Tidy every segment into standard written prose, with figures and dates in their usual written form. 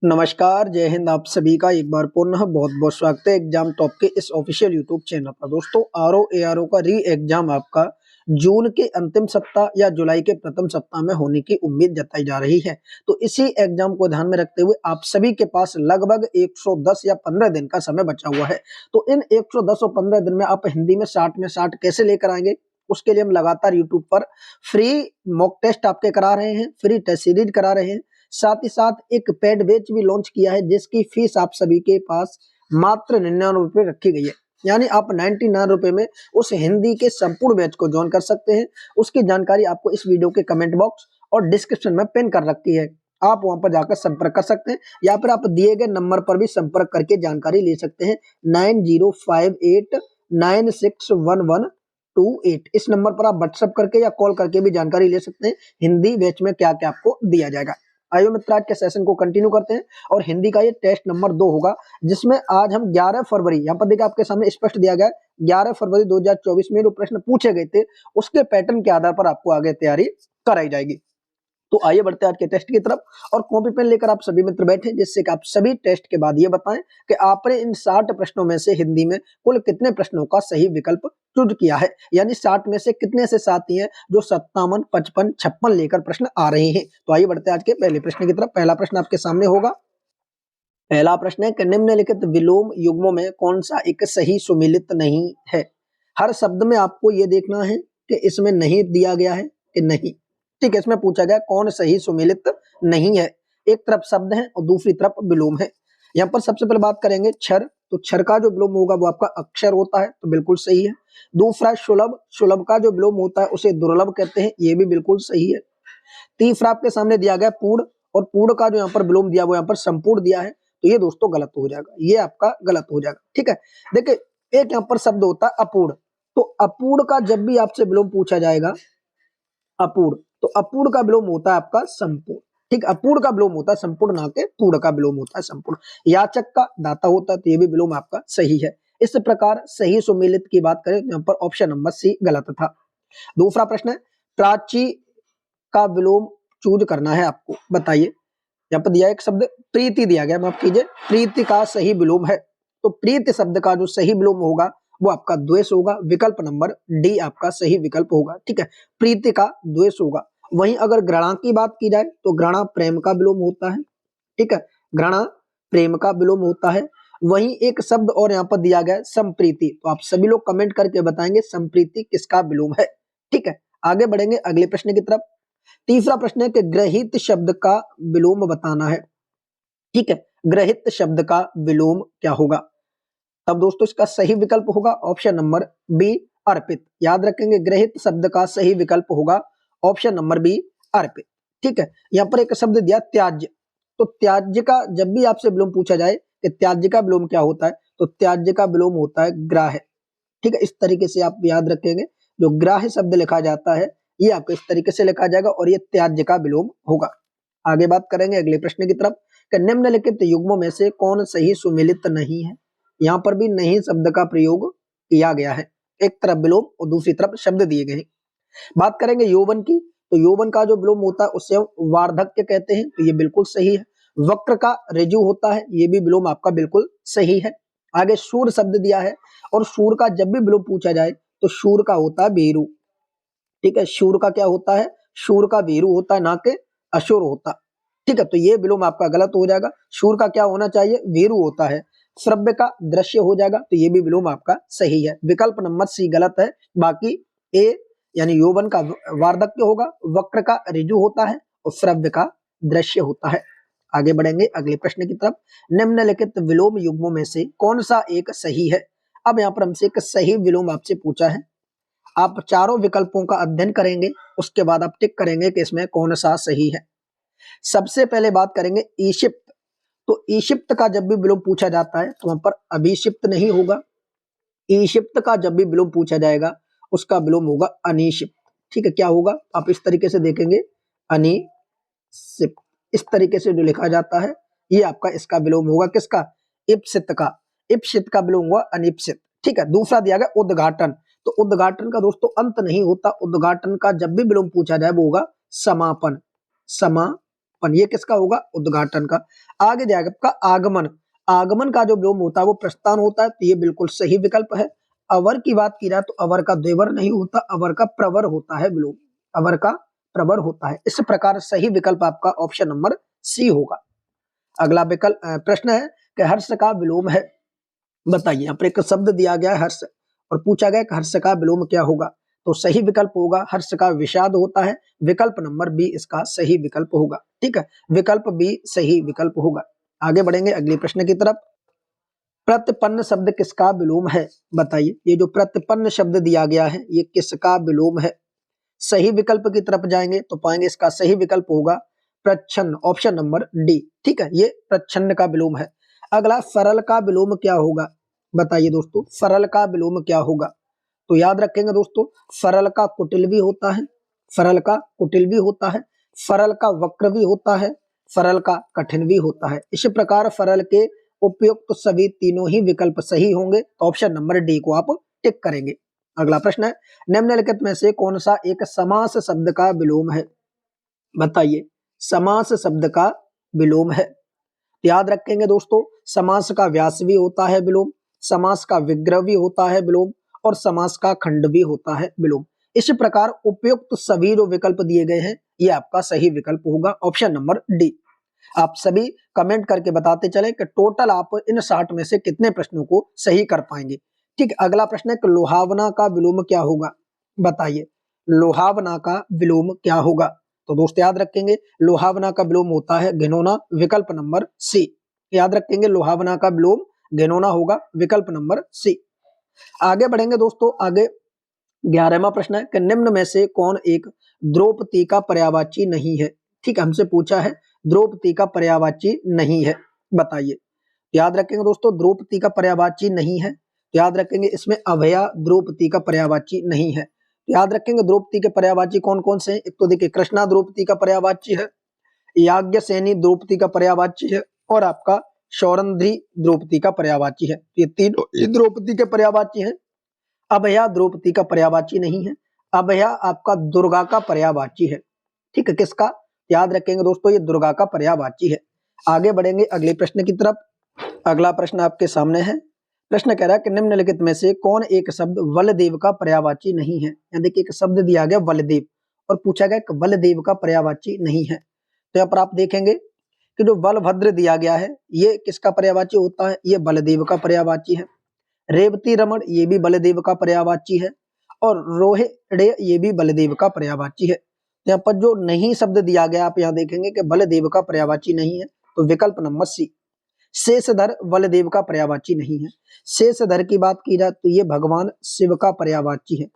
नमस्कार, जय हिंद। आप सभी का एक बार पुनः बहुत-बहुत स्वागत है एग्जाम टॉप के इस ऑफिशियल यूट्यूब चैनल पर। दोस्तों, आरओ एआरओ का री एग्जाम आपका जून के अंतिम सप्ताह या जुलाई के प्रथम सप्ताह में होने की उम्मीद जताई जा रही है। तो इसी एग्जाम को ध्यान में रखते हुए आप सभी के पास लगभग 110 या 15 दिन का समय बचा हुआ है। तो इन 110 और 15 दिन में आप हिंदी में 60 में 60 कैसे लेकर आएंगे, उसके लिए हम लगातार यूट्यूब पर फ्री मॉक टेस्ट आपके करा रहे हैं, फ्री टेस्ट सीरीज करा रहे हैं। साथ ही साथ एक पेड बैच भी लॉन्च किया है जिसकी फीस आप सभी के पास मात्र 99 रुपए रखी गई है। यानी आप 99 रुपए में उस हिंदी के संपूर्ण बैच को ज्वाइन कर सकते हैं। उसकी जानकारी आपको इस वीडियो के कमेंट बॉक्स और डिस्क्रिप्शन में पिन कर रखी है। आप वहां पर जाकर संपर्क कर सकते हैं या फिर आप दिए गए नंबर पर भी संपर्क करके जानकारी ले सकते हैं। 9058961128 इस नंबर पर आप व्हाट्सएप करके या कॉल करके भी जानकारी ले सकते हैं हिंदी बैच में क्या क्या आपको दिया जाएगा। आइए मित्र, आज के सेशन को कंटिन्यू करते हैं और हिंदी का ये टेस्ट नंबर 2 होगा, जिसमें आज हम 11 फरवरी, यहाँ पर देखिए आपके सामने स्पष्ट दिया गया है, 11 फरवरी 2024 में जो प्रश्न पूछे गए थे उसके पैटर्न के आधार पर आपको आगे तैयारी कराई जाएगी। तो आइए बढ़ते हैं आज के टेस्ट की तरफ और कॉपी पेन लेकर आप सभी मित्र बैठे, जिससे कि आप सभी टेस्ट के बाद ये बताएं कि आपने इन 60 प्रश्नों में से हिंदी में कुल कितने प्रश्नों का सही विकल्प चूज किया है। यानी 60 में से कितने ऐसे साथी हैं जो 57, 55, 56 लेकर प्रश्न आ रहे हैं। तो आइए बढ़ते हैं आज के पहले प्रश्न की तरफ। पहला प्रश्न आपके सामने होगा। पहला प्रश्न है कि निम्नलिखित विलोम युग्मों में कौन सा एक सही सुमेलित नहीं है। हर शब्द में आपको ये देखना है कि इसमें नहीं दिया गया है कि नहीं। ठीक है, इसमें पूछा गया कौन सही सुमेलित नहीं है। एक तरफ शब्द है और दूसरी तरफ विलोम है। यहाँ पर सबसे पहले बात करेंगे क्षर, तो क्षर का जो विलोम होगा वो आपका अक्षर होता है, तो बिल्कुल सही है। दूसरा सुलभ, सुलभ का जो विलोम होता है उसे दुर्लभ कहते हैं, ये भी बिल्कुल सही है। तीसरा आपके सामने दिया गया पूर्ण, और पूर्ण का जो यहाँ पर विलोम दिया वो यहाँ पर संपूर्ण दिया है, तो ये दोस्तों गलत हो जाएगा, ये आपका गलत हो जाएगा। ठीक है, देखिए एक यहाँ पर शब्द होता है अपूर्ण, तो अपूर्ण का जब भी आपसे विलोम पूछा जाएगा अपूर्ण, तो अपूर्ण का विलोम होता है आपका संपूर्ण। ठीक, अपूर्ण का विलोम होता है संपूर्ण, ना के पूर्ण का विलोम होता है संपूर्ण। याचक का दाता होता है, तो ये भी विलोम आपका सही है। इस प्रकार सही सुमेलित की बात करें तो यहाँ पर ऑप्शन नंबर सी गलत था। दूसरा प्रश्न है प्राची का विलोम चूज करना है आपको, बताइए। यहाँ पर दिया एक शब्द प्रीति दिया गया, माफ कीजिए, प्रीति का सही विलोम है, तो प्रीति शब्द का जो सही विलोम होगा वो आपका द्वेष होगा। विकल्प नंबर डी आपका सही विकल्प होगा। ठीक है, प्रीति का द्वेष होगा। वहीं अगर घृणा की बात की जाए तो घृणा प्रेम का विलोम होता है। ठीक है, घृणा प्रेम का विलोम होता है। वहीं एक शब्द और यहाँ पर दिया गया संप्रीति, तो आप सभी लोग कमेंट करके बताएंगे संप्रीति किसका विलोम है। ठीक है, आगे बढ़ेंगे अगले प्रश्न की तरफ। तीसरा प्रश्न है कि ग्रहित शब्द का विलोम बताना है। ठीक है, ग्रहित शब्द का विलोम क्या होगा। तब दोस्तों इसका सही विकल्प होगा ऑप्शन नंबर बी अर्पित। याद रखेंगे, ग्रहित शब्द का सही विकल्प होगा ऑप्शन नंबर बी अर्पित। ठीक है, यहाँ पर एक शब्द दिया त्याज्य, तो त्याज्य का जब भी आपसे विलोम पूछा जाए कि त्याज्य का विलोम क्या होता है, तो त्याज्य का विलोम होता है ग्राह्य। ठीक है, इस तरीके से आप याद रखेंगे, जो ग्राह्य शब्द लिखा जाता है ये आपको इस तरीके से लिखा जाएगा और ये त्याज्य का विलोम होगा। आगे बात करेंगे अगले प्रश्न की तरफ कि निम्नलिखित युग्मों में से कौन सही सुमेलित नहीं है। यहाँ पर भी नहीं शब्द का प्रयोग किया गया है, एक तरफ विलोम और दूसरी तरफ शब्द दिए गए हैं। बात करेंगे यौवन की, तो यौवन का जो विलोम होता है उसे वार्धक्य कहते हैं, तो ये बिल्कुल सही है। वक्र का ऋजु होता है, ये भी विलोम आपका बिल्कुल सही है। आगे शूर शब्द दिया है, और शूर का जब भी विलोम पूछा जाए तो शूर का होता है भीरु। ठीक है, शूर का क्या होता है, शूर का भीरु होता है, ना के अशुर होता। ठीक है, तो ये विलोम आपका गलत हो जाएगा। शूर का क्या होना चाहिए, भीरु होता है। श्रव्य का दृश्य हो जाएगा, तो ये भी विलोम आपका सही है। विकल्प नंबर सी गलत है, बाकी ए यानी यौवन का वार्धक्य होगा, वक्र का ऋजु होता है और श्रव्य का दृश्य होता है। आगे बढ़ेंगे अगले प्रश्न की तरफ। निम्नलिखित विलोम युग्मों में से कौन सा एक सही है। अब यहाँ पर हमसे एक सही विलोम आपसे पूछा है, आप चारों विकल्पों का अध्ययन करेंगे, उसके बाद आप टिक करेंगे कि इसमें कौन सा सही है। सबसे पहले बात करेंगे ईशिप्त, तो ईशिप्त का जब भी विलोम पूछा जाता है तो वहां पर अभिशिप्त नहीं होगा। ईशिप्त का जब भी विलोम पूछा जाएगा उसका विलोम होगा अनिशिप्त। ठीक है, क्या होगा आप इस तरीके से देखेंगे, अनिशिप्त, इस तरीके से जो लिखा जाता है ये आपका इसका विलोम होगा किसका, इप्सित का। इप्सित का विलोम हुआ अनिप्सित। ठीक है, दूसरा दिया गया उद्घाटन, तो उद्घाटन का दोस्तों अंत नहीं होता, उद्घाटन का जब भी विलोम पूछा जाए वो होगा समापन, समापन। उत्पन्न, ये किसका होगा, उद्घाटन का। आगे जाएगा आपका आगमन, आगमन का जो विलोम होता है वो प्रस्थान होता है, तो ये बिल्कुल सही विकल्प है। अवर की बात की जाए तो अवर का द्विवर नहीं होता, अवर का प्रवर होता है विलोम, अवर का प्रवर होता है। इस प्रकार सही विकल्प आपका ऑप्शन नंबर सी होगा। अगला विकल्प प्रश्न है कि हर्ष का विलोम है, बताइए। यहाँ पर एक शब्द दिया गया है हर्ष और पूछा गया कि हर्ष का विलोम क्या होगा, तो सही विकल्प होगा हर्ष का विषाद होता है, विकल्प नंबर बी इसका सही विकल्प होगा। ठीक है, विकल्प बी सही विकल्प होगा। आगे बढ़ेंगे अगले प्रश्न की तरफ। प्रतिपन्न शब्द किसका विलोम है, बताइए। ये जो प्रतिपन्न शब्द दिया गया है ये किसका विलोम है, सही विकल्प की तरफ जाएंगे तो पाएंगे इसका सही विकल्प होगा प्रच्छन्न, ऑप्शन नंबर डी। ठीक है, ये प्रच्छन्न का विलोम है। अगला सरल का विलोम क्या होगा, बताइए दोस्तों, सरल का विलोम क्या होगा। तो याद रखेंगे दोस्तों, सरल का कुटिल भी होता है, सरल का कुटिल भी होता है, सरल का वक्र भी होता है, सरल का कठिन भी होता है। इसी प्रकार सरल के उपयुक्त तो सभी तीनों ही विकल्प सही होंगे, तो ऑप्शन नंबर डी को आप टिक करेंगे। अगला प्रश्न है, निम्नलिखित में से कौन सा एक समास शब्द का विलोम है, बताइए। समास शब्द का विलोम है, याद रखेंगे दोस्तों, समास का व्यास भी होता है विलोम, समास का विग्रह भी होता है विलोम, और समास का खंड भी होता है विलोम। इस प्रकार उपयुक्त सभी जो विकल्प दिए गए हैं ये आपका सही विकल्प होगा, ऑप्शन नंबर डी। आप सभी कमेंट करके बताते चले कि टोटल आप इन 60 में से कितने प्रश्नों को सही कर पाएंगे। ठीक, अगला प्रश्न है कि लोहावना का विलोम क्या होगा, बताइए। लोहावना का विलोम क्या होगा, तो दोस्त याद रखेंगे लोहावना का विलोम होता है घिनौना, विकल्प नंबर सी। याद रखेंगे लोहावना का विलोम घिनौना होगा, विकल्प नंबर सी। आगे बढ़ेंगे दोस्तों, आगे 11वां प्रश्न है कि निम्न में से कौन एक द्रौपदी का पर्यायवाची नहीं है। ठीक, हमसे पूछा है द्रौपदी का पर्यायवाची नहीं है, बताइए। याद रखेंगे दोस्तों, द्रौपदी का पर्यायवाची नहीं है, याद रखेंगे इसमें अभया द्रौपदी का पर्यायवाची नहीं है। याद रखेंगे द्रौपदी के पर्यायवाची कौन कौन से हैं, एक तो देखिए कृष्णा द्रौपदी का पर्यायवाची है, याज्ञसेनी द्रौपदी का पर्यायवाची है, और आपका सौरंध्री द्रौपदी का पर्यायवाची है। ये तीनों द्रौपदी के पर्यायवाची हैं। अभया द्रौपदी का पर्यायवाची नहीं है, अभया आपका दुर्गा का पर्यायवाची है। ठीक है, किसका, याद रखेंगे दोस्तों ये दुर्गा का पर्यायवाची है। आगे बढ़ेंगे अगले प्रश्न की तरफ। अगला प्रश्न आपके सामने है, प्रश्न कह रहा है कि निम्नलिखित में से कौन एक शब्द बलदेव का पर्यायवाची नहीं है। यहाँ देखिए एक शब्द दिया गया बलदेव और पूछा गया कि बलदेव का पर्यायवाची नहीं है, तो यहाँ पर आप देखेंगे कि जो बलभद्र दिया गया है ये किसका पर्यायवाची होता है, ये बलदेव का पर्यायवाची है। रेवती रमण ये भी बलदेव का पर्यायवाची है, और रोहिड़े ये भी बलदेव का पर्यायवाची है। यहाँ पर जो नहीं शब्द दिया गया आप यहाँ देखेंगे कि बलदेव का पर्यायवाची नहीं है, तो विकल्प नंबर सी। शेषधर बलदेव का पर्यायवाची नहीं है। शेषधर की बात की जाए तो ये भगवान शिव का पर्यायवाची है,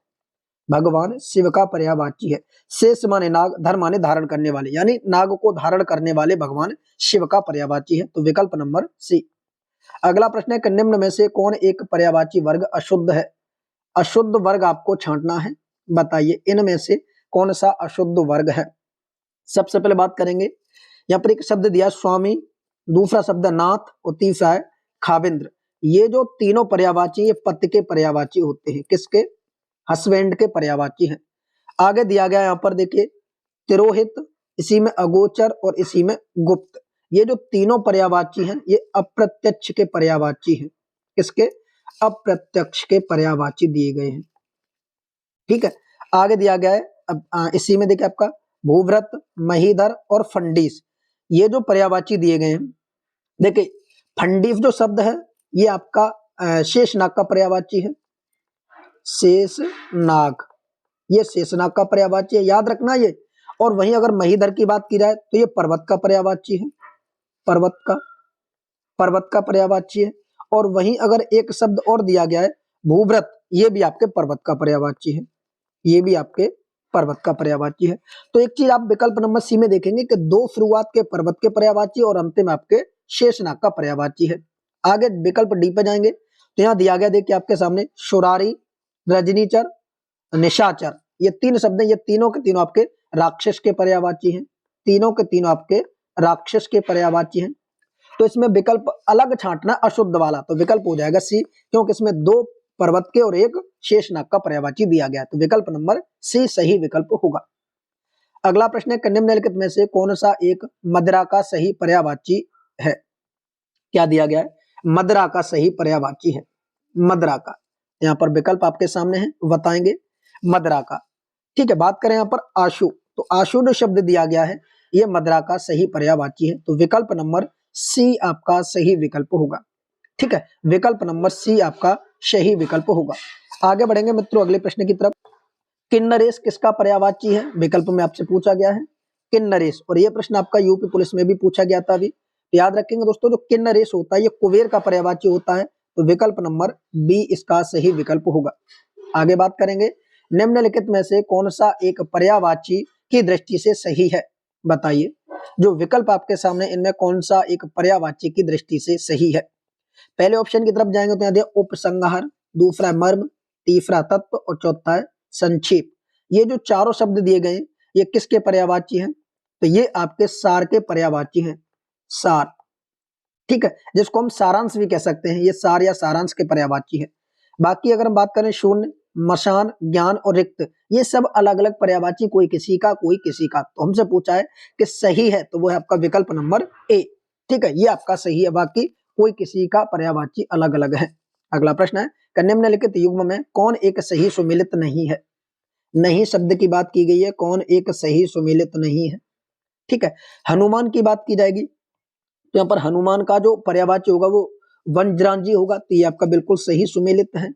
भगवान शिव का पर्यायवाची है। शेष माने नाग, धर माने धारण करने वाले, यानी नाग को धारण करने वाले भगवान शिव का पर्यायवाची है, तो विकल्प नंबर सी। अगला प्रश्न है कि निम्न में से कौन एक पर्यायवाची वर्ग अशुद्ध है। अशुद्ध वर्ग आपको छांटना है, बताइए इनमें से कौन सा अशुद्ध वर्ग है। सबसे पहले बात करेंगे, यहाँ पर एक शब्द दिया स्वामी, दूसरा शब्द नाथ और तीसरा है खाविंद्र। ये जो तीनों पर्यायवाची ये पति के पर्यायवाची होते हैं, किसके, हस्बैंड के पर्यायवाची हैं। आगे दिया गया यहाँ पर देखिए तिरोहित, इसी में अगोचर और इसी में गुप्त। ये जो तीनों पर्यायवाची हैं ये अप्रत्यक्ष के पर्यायवाची हैं, किसके, अप्रत्यक्ष के पर्यायवाची दिए गए हैं। ठीक है, आगे दिया गया है अब इसी में देखिए आपका भूव्रत, महीधर और फंडीस, ये जो पर्यायवाची दिए गए हैं। देखिए फंडीस जो शब्द है ये आपका शेषनाग का पर्यायवाची है, शेषनाग, ये शेषनाग का पर्यायवाची है, याद रखना ये। और वहीं अगर महीधर की बात की जाए तो ये पर्वत का पर्यायवाची है, पर्वत का पर्यायवाची है। और वहीं अगर एक शब्द और दिया गया है भूव्रत, ये भी आपके पर्वत का पर्यायवाची है, ये भी आपके पर्वत का पर्यायवाची है। तो एक चीज आप विकल्प नंबर सी में देखेंगे कि दो शुरुआत के पर्वत के पर्यायवाची और अंतिम आपके शेषनाग का पर्यायवाची है। आगे विकल्प डी पे जाएंगे तो यहाँ दिया गया देखिए आपके सामने सुरारी, रजनीचर, निशाचर, ये तीन शब्द हैं, ये तीनों के तीनों आपके राक्षस के पर्यायवाची हैं, तीनों के तीनों आपके राक्षस के पर्यायवाची हैं। तो इसमें विकल्प अलग छांटना अशुद्ध वाला, तो विकल्प हो जाएगा सी, क्योंकि इसमें दो पर्वत के और एक शेषनाग का पर्यायवाची दिया गया, तो विकल्प नंबर सी सही विकल्प होगा। अगला प्रश्न है कि निम्नलिखित में से कौन सा एक मदिरा का सही पर्यायवाची है। क्या दिया गया है, मदिरा का सही पर्यायवाची है। मदिरा का, यहाँ पर विकल्प आपके सामने है, बताएंगे मदिरा का। ठीक है, बात करें यहाँ पर आशु, तो आशु जो शब्द दिया गया है ये मदिरा का सही पर्यायवाची है, तो विकल्प नंबर सी आपका सही विकल्प होगा। ठीक है, विकल्प नंबर सी आपका सही विकल्प होगा। आगे बढ़ेंगे मित्रों अगले प्रश्न की तरफ। किन्नरेश किसका पर्यायवाची है, विकल्प में आपसे पूछा गया है किन्नरेश, और ये प्रश्न आपका यूपी पुलिस में भी पूछा गया था अभी। याद रखेंगे दोस्तों, जो किन्नरेश होता है ये कुबेर का पर्यायवाची होता है, तो विकल्प नंबर बी इसका सही विकल्प होगा। आगे बात करेंगे, निम्नलिखित में से कौन सा एक पर्यायवाची की दृष्टि से सही है, बताइए। जो विकल्प आपके सामने इनमें कौन सा एक पर्यायवाची की दृष्टि से सही है। पहले ऑप्शन की तरफ जाएंगे तो यहाँ दिया उपसंहार, दूसरा मर्म, तीसरा तत्व और चौथा है संक्षेप। ये जो चारों शब्द दिए गए ये किसके पर्यायवाची हैं, तो ये आपके सार के पर्यायवाची हैं, सार। ठीक है, जिसको हम सारांश भी कह सकते हैं, ये सार या सारांश के पर्यायवाची है। बाकी अगर हम बात करें शून्य, मशान, ज्ञान और रिक्त, ये सब अलग अलग पर्यायवाची, कोई किसी का कोई किसी का। तो हमसे पूछा है कि सही है, तो वो है आपका विकल्प नंबर ए। ठीक है, ये आपका सही है, बाकी कोई किसी का पर्यायवाची अलग अलग है। अगला प्रश्न है कि निम्नलिखित युग्म में कौन एक सही सुमेलित नहीं है। नहीं शब्द की बात की गई है, कौन एक सही सुमेलित नहीं है। ठीक है, हनुमान की बात की जाएगी तो यहाँ पर हनुमान का जो पर्यायवाची होगा वो वज्रांजी होगा, तो ये आपका बिल्कुल सही सुमेलित है।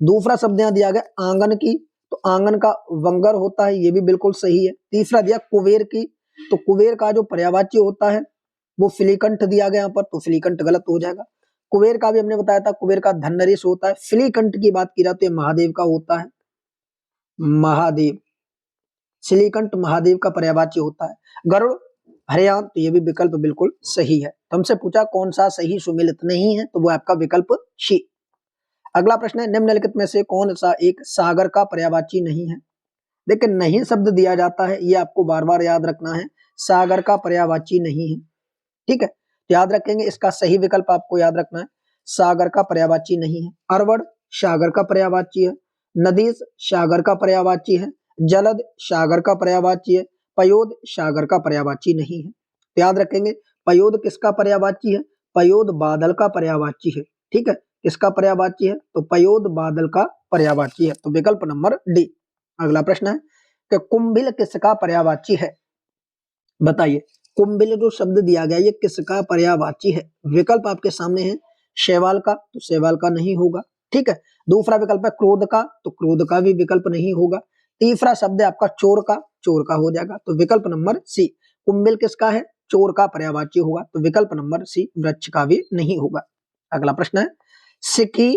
दूसरा शब्द यहाँ दिया गया आंगन की, तो आंगन का वंगर होता है, ये भी बिल्कुल सही है। तीसरा दिया कुबेर की, तो कुबेर का जो पर्यायवाची होता है वो फिलीकंठ दिया गया यहाँ पर, तो फिलीकंठ गलत हो जाएगा। कुबेर का भी हमने बताया था, कुबेर का धननरेश होता है। फिलीकंठ की बात की जाती है महादेव का होता है, महादेव, सिलीकंठ महादेव का पर्यायवाची होता है। गरुड़, हरियाण, तो ये भी विकल्प बिल्कुल सही है। तो हमसे पूछा कौन सा सही सुमेलित नहीं है, तो वो आपका विकल्प सी। अगला प्रश्न है निम्नलिखित में से कौन सा एक सागर का पर्यायवाची नहीं है। देखिए नहीं शब्द दिया जाता है, ये आपको बार बार याद रखना है, सागर का पर्यायवाची नहीं है। ठीक है, तो याद रखेंगे, इसका सही विकल्प आपको याद रखना है, सागर का पर्यायवाची नहीं है। अरवड़ सागर का पर्यायवाची है, नदीस सागर का पर्यायवाची है, जलद सागर का पर्यायवाची है, पयोद सागर का पर्यायवाची नहीं है। तो याद रखेंगे, पयोद किसका पर्यायवाची है, पयोद बादल का पर्यायवाची है। ठीक है, किसका पर्यायवाची है, तो पयोद बादल का पर्यायवाची है, तो विकल्प नंबर डी। अगला प्रश्न है कि कुंभिल किसका पर्यायवाची है, बताइए। कुंभिल जो शब्द दिया गया ये किसका पर्यायवाची है, विकल्प आपके सामने है, शैवाल का, तो शैवाल का नहीं होगा। ठीक है, दूसरा विकल्प है क्रोध का, तो क्रोध का भी विकल्प नहीं होगा। तीसरा शब्द है आपका चोर का, चोर का हो जाएगा, तो विकल्प नंबर सी। कुंभिल किसका है, चोर का पर्यायवाची होगा, तो विकल्प नंबर सी वृक्ष का भी नहीं होगा। अगला प्रश्न है सिक्की,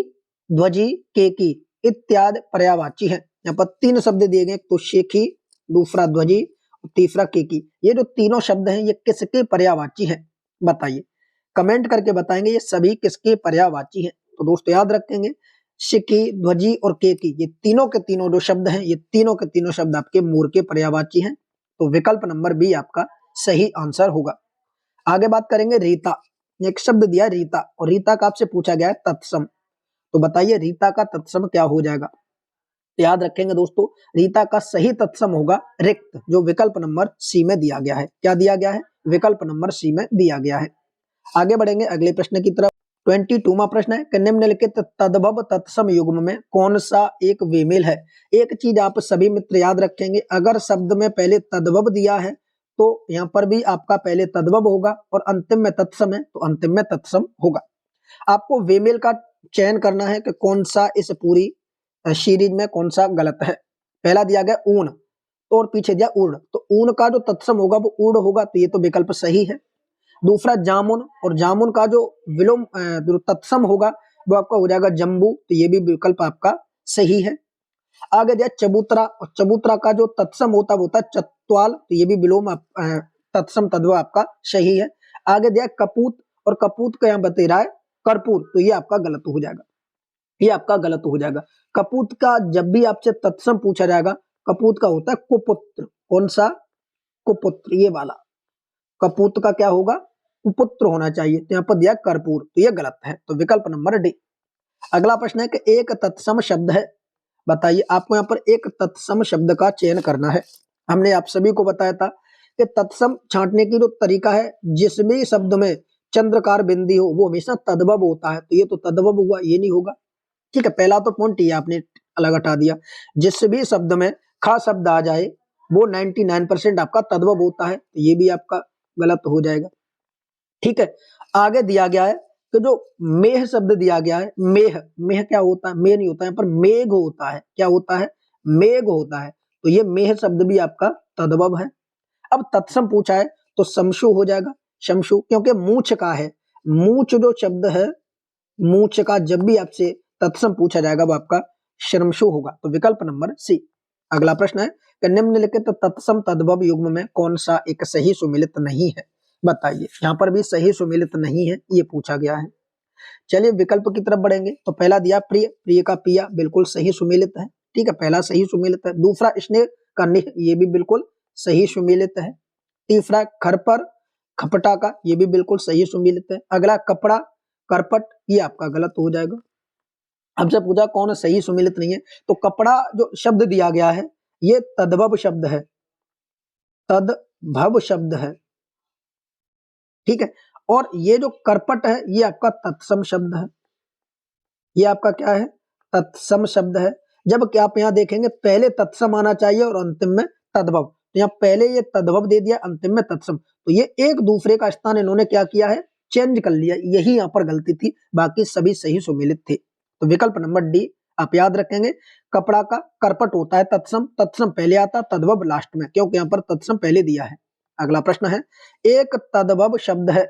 ध्वजी, केकी इत्यादि पर्यायवाची है। यहाँ पर तीन शब्द दिए गए, तो शेखी, दूसरा ध्वजी, तीसरा केकी, ये जो तीनों शब्द हैं ये किसके पर्यायवाची हैं, बताइए। कमेंट करके बताएंगे ये सभी किसके पर्यायवाची हैं। तो दोस्तों याद रखेंगे, शिकी, ध्वजी और केकी, ये तीनों के तीनों जो शब्द हैं ये तीनों के तीनों शब्द आपके मूर के पर्यायवाची हैं, तो विकल्प नंबर बी आपका सही आंसर होगा। आगे बात करेंगे रीता, एक शब्द दिया रीता, और रीता का आपसे पूछा गया है तत्सम, तो बताइए रीता का तत्सम क्या हो जाएगा। याद रखेंगे दोस्तों, रीता का सही तत्सम होगा रिक्त, जो विकल्प नंबर सी में दिया गया है। क्या दिया गया है, विकल्प नंबर सी में दिया गया है। आगे बढ़ेंगे अगले प्रश्न की तरफ। 22वां प्रश्न है कि निम्नलिखित तद्भव तत्सम युग्म में कौन सा एक विमेल है। एक चीज आप सभी मित्र याद रखेंगे, अगर शब्द में पहले तद्भव दिया है तो यहाँ पर भी आपका पहले तद्भव होगा, और अंतिम में तत्सम है तो अंतिम में तत्सम होगा। आपको विमेल का चयन करना है कि कौन सा इस पूरी सीरीज में कौन सा गलत है। पहला दिया गया ऊन, तो और पीछे दिया उड़, तो ऊन का जो तत्सम होगा वो उड़ होगा, तो ये तो विकल्प सही है। दूसरा जामुन, और जामुन का जो विलोम जो तत्सम होगा वो आपका हो जाएगा जम्बू, तो ये भी विकल्प आपका सही है। आगे दिया चबूतरा, और चबूतरा का जो तत्सम होता है वो होता है चतवाल, तो ये भी विलोम तत्सम तद्भव आपका सही है। आगे दिया कपूत, और कपूत का यहाँ बता रहा है कर्पूर, तो ये आपका गलत हो जाएगा, ये आपका गलत हो जाएगा। कपूत का जब भी आपसे तत्सम पूछा जाएगा, कपूत का होता है कुपुत्र, कौन सा, कुपुत्र, ये वाला। कपूत का क्या होगा, कुपुत्र होना चाहिए, तो यहाँ पर दिया कर्पूर, तो ये गलत है, तो विकल्प नंबर डी। अगला प्रश्न है कि एक तत्सम शब्द है, बताइए। आपको यहाँ पर एक तत्सम शब्द का चयन करना है। हमने आप सभी को बताया था कि तत्सम छांटने की जो तरीका है, जिस भी शब्द में चंद्रकार बिंदी हो वो हमेशा तद्भव होता है, तो ये तो तद्भव हुआ, ये नहीं होगा। ठीक है, पहला तो पॉइंट ये आपने अलग हटा दिया। जिस भी शब्द में खा शब्द आ जाए वो 99% आपका तद्भव होता है, तो ये भी आपका गलत हो जाएगा। ठीक है, आगे दिया गया है कि जो मेह शब्द दिया गया है, मेह, मेह क्या होता है, मेह नहीं होता है, यहाँ पर मेघ होता है। क्या होता है, मेघ होता है, तो ये मेह शब्द भी आपका तद्भव है। अब तत्सम पूछा है तो समशु हो जाएगा, शमशु, क्योंकि मूछ का है। मूछ जो शब्द है, मूछ का जब भी आपसे तत्सम पूछा जाएगा वो आपका शर्मशु होगा, तो विकल्प नंबर सी। अगला प्रश्न है कि निम्नलिखित तत्सम तद्भव युग्म में कौन सा एक सही सुमेलित नहीं है, बताइए। यहाँ पर भी सही सुमेलित नहीं है, ये पूछा गया है। चलिए विकल्प की तरफ बढ़ेंगे, तो पहला दिया प्रिय, प्रिय का पिया बिल्कुल सही सुमेलित है। ठीक है, पहला सही सुमेलित है। दूसरा स्नेह का निह, ये भी बिल्कुल सही सुमेलित है। तीसरा खर पर खपटा का, ये भी बिल्कुल सही सुमेलित है। अगला कपड़ा करपट, ये आपका गलत हो जाएगा। हमसे पूछा कौन सही सुमेलित नहीं है, तो कपड़ा जो शब्द दिया गया है ये तद्भव शब्द है, तद्भव शब्द है। ठीक है, और ये जो करपट है ये आपका तत्सम शब्द है, ये आपका क्या है, तत्सम शब्द है। जब कि आप यहाँ देखेंगे पहले तत्सम आना चाहिए और अंतिम में तद्भव, तो यहाँ पहले ये तद्भव दे दिया, अंतिम में तत्सम, तो ये एक दूसरे का स्थान इन्होंने क्या किया है, चेंज कर लिया, यही यहाँ पर गलती थी, बाकी सभी सही सुमेलित थे। तो विकल्प नंबर डी आप याद रखेंगे। कपड़ा का करपट होता है तत्सम, तत्सम पहले आता, तद्भव लास्ट में, क्योंकि यहाँ पर तत्सम पहले दिया है। अगला प्रश्न है, एक तद्भव शब्द है,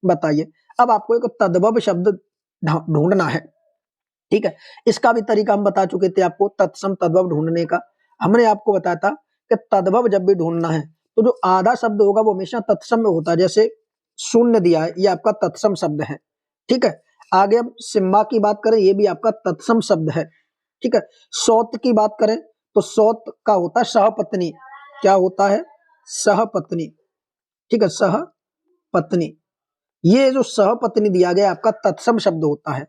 बताइए। अब आपको एक तद्भव शब्द ढूंढना है। ठीक है, इसका भी तरीका हम बता चुके थे आपको, तत्सम तद्भव ढूंढने का। हमने आपको बताया था कि तद्भव जब भी ढूंढना है तो जो आधा शब्द होगा वो हमेशा तत्सम में होता है, जैसे शून्य दिया है, ये आपका तत्सम शब्द है। ठीक है, आगे हम सिम्बा की बात करें, ये भी आपका तत्सम शब्द है। ठीक है, सौत की बात करें तो सौत का होता है सहपत्नी, क्या होता है, सहपत्नी। ठीक है, सहपत्नी, ये जो सहपत्नी दिया गया आपका तत्सम शब्द होता है।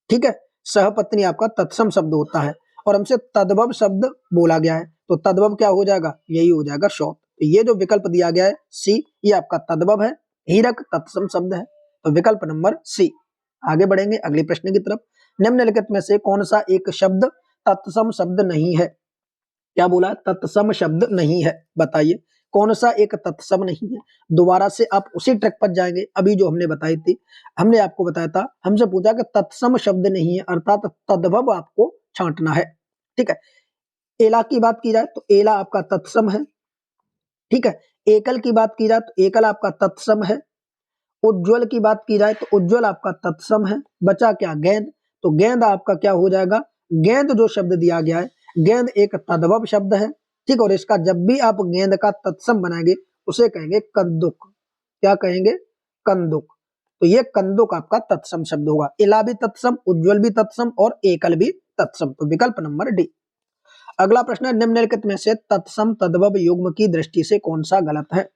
ठीक है, सहपत्नी आपका तत्सम शब्द होता है, और हमसे तद्भव शब्द बोला गया है, तो तद्भव क्या हो जाएगा, यही हो जाएगा शौत। तो ये जो विकल्प दिया गया है सी, ये आपका तद्भव है, हीरक तत्सम शब्द है, तो विकल्प नंबर सी। आगे बढ़ेंगे अगले प्रश्न की तरफ। निम्नलिखित में से कौन सा एक शब्द तत्सम शब्द नहीं है, क्या बोला, तत्सम शब्द नहीं है, बताइए कौन सा एक तत्सम नहीं है। दोबारा से आप उसी ट्रैक पर जाएंगे, अभी जो हमने बताई थी, हमने आपको बताया था, हमसे पूछा कि तत्सम शब्द नहीं है, अर्थात तद्भव आपको छांटना है। ठीक है, एला की बात की जाए तो एला आपका तत्सम है। ठीक है, एकल की बात की जाए तो एकल आपका तत्सम है। उज्ज्वल की बात की जाए तो उज्ज्वल आपका तत्सम है। बचा क्या, गेंद, तो गेंद आपका क्या हो जाएगा, गेंद जो शब्द दिया गया है, गेंद एक तद्भव शब्द है। ठीक, और इसका जब भी आप गेंद का तत्सम बनाएंगे उसे कहेंगे कंदुक, क्या कहेंगे, कंदुक, तो ये कंदुक आपका तत्सम शब्द होगा। इला भी तत्सम, उज्ज्वल भी तत्सम और एकल भी तत्सम, तो विकल्प नंबर डी। अगला प्रश्न है, निम्नलिखित में से तत्सम तद्भव युग्म की दृष्टि से कौन सा गलत है।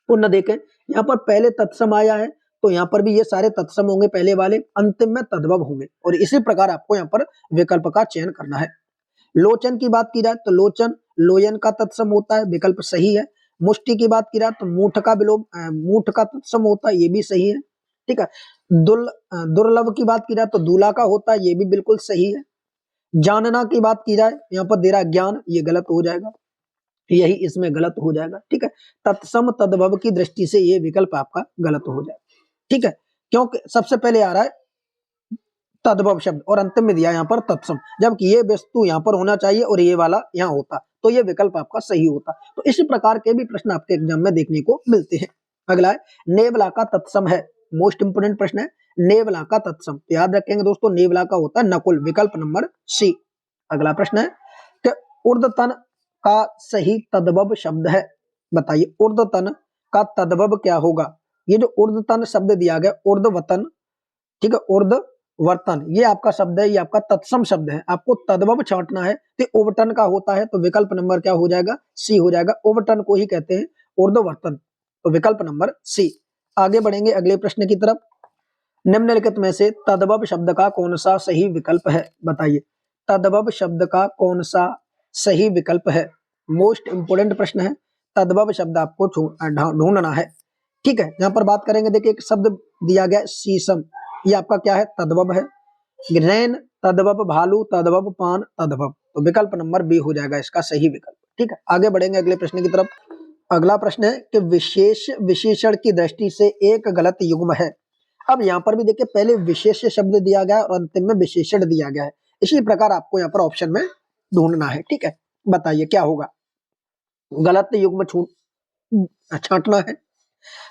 पुनः देखें, यहाँ पर पहले तत्सम आया है तो यहाँ पर भी ये सारे तत्सम होंगे पहले वाले, अंतिम में तद्भव होंगे, और इसी प्रकार आपको यहाँ पर विकल्प का चयन करना है। लोचन की बात की जाए तो लोचन लोयन का तत्सम होता है, विकल्प सही है। मुष्टि की बात की जाए तो मूठ का विलोम मूठ का तत्सम होता है, ये भी सही है। ठीक है, दुर्लभ की बात की जाए तो दूल्हा का होता है, ये भी बिल्कुल सही है। जानना की बात की जाए, यहाँ पर दे रहा ज्ञान, ये गलत हो जाएगा, यही इसमें गलत हो जाएगा। ठीक है, तत्सम तद्भव की दृष्टि से ये विकल्प आपका गलत हो जाएगा। ठीक है, क्योंकि सबसे पहले आ रहा है तद्भव शब्द और अंतिम में दिया यहाँ पर तत्सम, जबकि ये वस्तु यहाँ पर होना चाहिए और ये वाला यहाँ होता, तो ये विकल्प आपका सही होता। तो इस प्रकार के भी प्रश्न आपके एग्जाम में देखने को मिलते हैं। अगला है, नेवला का तत्सम है, मोस्ट इंपोर्टेंट प्रश्न है, नेवला का तत्सम, तो याद रखेंगे दोस्तों, नेवला का होता है नकुल, विकल्प नंबर सी। अगला प्रश्न है कि ऊर्ध्वतन का सही तद्भव शब्द है, बताइए ऊर्ध्वतन का तद्भव क्या होगा। ये जो ऊर्ध्वतन शब्द दिया गया, ऊर्ध्वतन, ठीक है, ऊर्ध्ववर्तन, ये आपका शब्द है, ये आपका तत्सम शब्द है, आपको तद्भव छांटना है तो ओवटन का होता है, तो विकल्प नंबर क्या हो जाएगा, सी हो जाएगा। ओवटन को ही कहते हैं ऊर्ध्ववर्तन, तो विकल्प नंबर सी। आगे बढ़ेंगे अगले प्रश्न की तरफ। निम्नलिखित में से तद्भव शब्द का कौन सा सही विकल्प है, बताइए तद्भव शब्द का कौन सा सही विकल्प है। मोस्ट इंपोर्टेंट प्रश्न है, तद्भव शब्द आपको ढूंढना है। ठीक है, यहाँ पर बात करेंगे, देखिए एक शब्द दिया गया शीशम, ये आपका क्या है, तद्भव है। रैन तद्भव, भालू तद्भव, पान तद्भव, तो विकल्प नंबर बी हो जाएगा इसका सही विकल्प। ठीक है, आगे बढ़ेंगे अगले प्रश्न की तरफ। अगला प्रश्न है कि विशेष विशेषण की दृष्टि से एक गलत युग्म है। अब यहाँ पर भी देखिए पहले विशेष शब्द दिया गया है और अंतिम में विशेषण दिया गया है, इसी प्रकार आपको यहाँ पर ऑप्शन में ढूंढना है। ठीक है, बताइए क्या होगा, गलत युग्म छांटना है।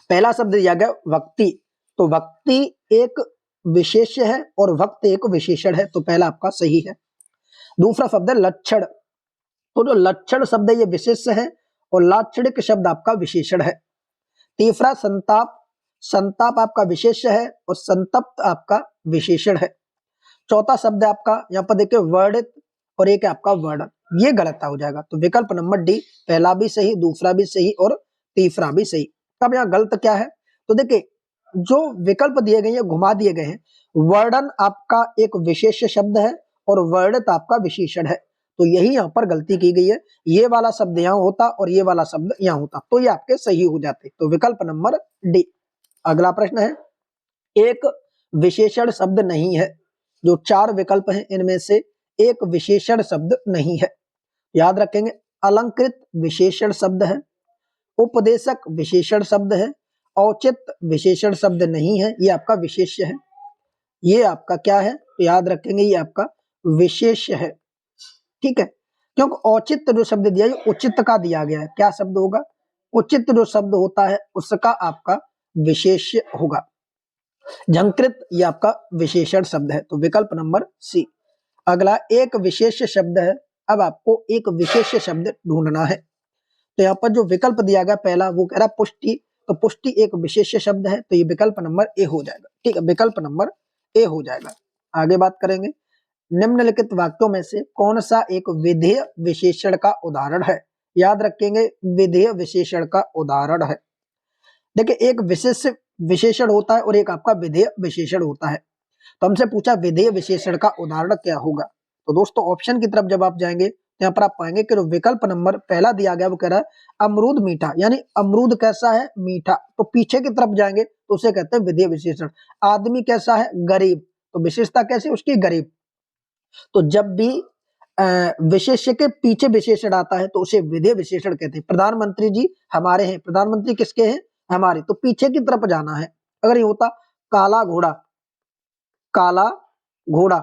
पहला शब्द दिया गया वक्ति, तो वक्ति एक विशेष्य है और वक्त एक विशेषण है, तो पहला आपका सही है। दूसरा शब्द है लक्षण, तो जो लक्षण शब्द है ये विशेष्य है और लाक्षणिक शब्द आपका विशेषण है। तीसरा संताप, संताप आपका विशेष्य है और संतप्त आपका विशेषण है। चौथा शब्द है आपका यहाँ पर देखिए वर्णित और एक है आपका वर्णन, ये गलत हो जाएगा, तो विकल्प नंबर डी, पहला भी सही, दूसरा भी सही और तीसरा भी सही। तब यहाँ गलत क्या है, तो देखिए जो विकल्प दिए गए हैं घुमा दिए गए हैं, वर्णन आपका एक विशेष शब्द है और वर्णित आपका विशेषण है, तो यही यहाँ पर गलती की गई है, ये वाला शब्द यहाँ होता और ये वाला शब्द यहाँ होता, तो ये आपके सही हो जाते, तो विकल्प नंबर डी। अगला प्रश्न है, एक विशेषण शब्द नहीं है, जो चार विकल्प हैं इनमें से एक विशेषण शब्द नहीं है, याद रखेंगे। अलंकृत विशेषण शब्द है, उपदेशक विशेषण शब्द है, औचित विशेषण शब्द नहीं है, ये आपका विशेष्य है, ये आपका क्या है, तो याद रखेंगे ये आपका विशेष्य है। ठीक है, क्योंकि औचित्य जो शब्द दिया है उचित का दिया गया है, क्या शब्द होगा, उचित जो शब्द होता है उसका आपका विशेष्य होगा। झंकृत ये आपका विशेषण शब्द है, तो विकल्प नंबर सी। अगला एक विशेष शब्द है, अब आपको एक विशेष शब्द ढूंढना है, तो यहाँ पर जो विकल्प दिया गया पहला वो कह रहा है पुष्टि, तो पुष्टि एक विशेष शब्द है, तो ये विकल्प नंबर ए हो जाएगा। ठीक है, विकल्प नंबर ए हो जाएगा। आगे बात करेंगे, निम्नलिखित वाक्यों में से कौन सा एक विधेय विशेषण का उदाहरण है, याद रखेंगे विधेय विशेषण का उदाहरण है। देखिए एक विशेष विशेषण होता है और एक आपका विधेय विशेषण होता है, तो हमसे पूछा विधेय विशेषण का उदाहरण क्या होगा, तो दोस्तों ऑप्शन की तरफ जब आप जाएंगे तो यहाँ पर आप पाएंगे कि जो विकल्प नंबर पहला दिया गया वो कह रहा है अमरूद मीठा, यानी अमरूद कैसा है, मीठा, तो पीछे की तरफ जाएंगे तो उसे कहते हैं विधेय विशेषण। आदमी कैसा है, गरीब, तो विशेषता कैसी उसकी, गरीब, तो जब भी विशेष्य के पीछे विशेषण आता है तो उसे विधेय विशेषण कहते हैं। प्रधानमंत्री जी हमारे हैं, प्रधानमंत्री किसके हैं, हमारे, तो पीछे की तरफ जाना है। अगर ये होता काला घोड़ा, काला घोड़ा,